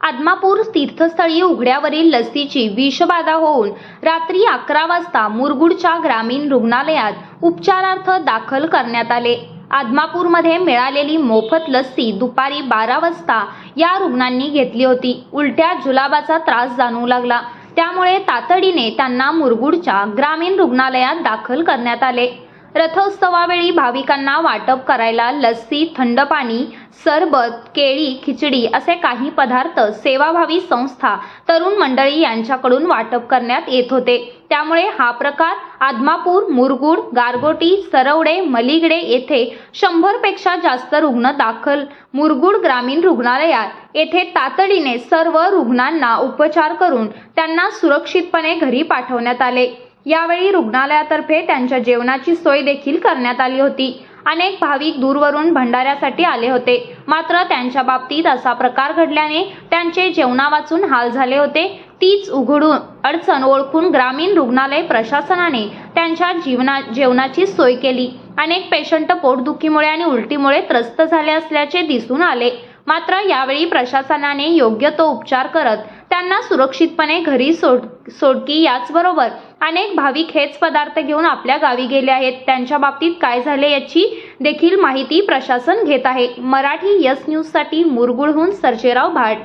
आदमापूर तीर्थस्थळी उघड्यावरील लसीची विषबाधा होऊन रात्री 11 वाजता मुरगुडच्या ग्रामीण रुग्णालयात उपचारार्थ दाखल करण्यात आले। आदमापूरमध्ये मिळालेली मोफत लस्सी दुपारी 12 वाजता या रुग्णांनी घेतली होती। उलट्या जुलाबाचा त्रास जाणवू लागला, त्यामुळे तातडीने त्यांना मुरगुडच्या ग्रामीण रुग्णालयात दाखल करण्यात आले। रथोत्सवावेळी भाविकांना वाटप करायला लस्सी, थंड पाणी, सरबत, केळी, खिचडी असे काही पदार्थ सेवाभावी संस्था, तरुण मंडळी यांच्याकडून वाटप करण्यात येत होते। त्यामुळे हा प्रकार आदमापूर, मुरगुड, गारगोटी, सरवडे, मलिगडे येथे 100 पेक्षा जास्त रुग्ण दाखल मुरगुड ग्रामीण रुग्णालयात येथे तातडीने सर्व रुग्णांना उपचार करून त्यांना सुरक्षितपणे घरी पाठवण्यात आले। यावेळी रुग्णालयातर्फे त्यांच्या जेवणाची सोय देखील करण्यात आली होती। अनेक भाविक दूरवरून भंडाऱ्यासाठी आले होते, मात्र त्यांच्या बाबतीत असा प्रकार घडल्याने त्यांचे जेवणावाचून हाल झाले होते। तीच उघडून अडचण ओळखून ग्रामीण रुग्णालय प्रशासनाने त्यांच्या जेवणाची सोय केली। अनेक पेशंट पोटदुखीमुळे आणि उलटीमुळे त्रस्त झाले असल्याचे दिसून आले, मात्र यावेळी प्रशासनाने योग्य तो उपचार करत त्यांना सुरक्षितपणे घरी सोडकी। याचबरोबर अनेक भाविक हेच पदार्थ घेऊन आपल्या गावी गेले आहेत। त्यांच्या बाबतीत काय झाले याची देखील माहिती प्रशासन घेत आहे। मराठी यस न्यूज साठी मुरगुडहून सर्जेराव भाट।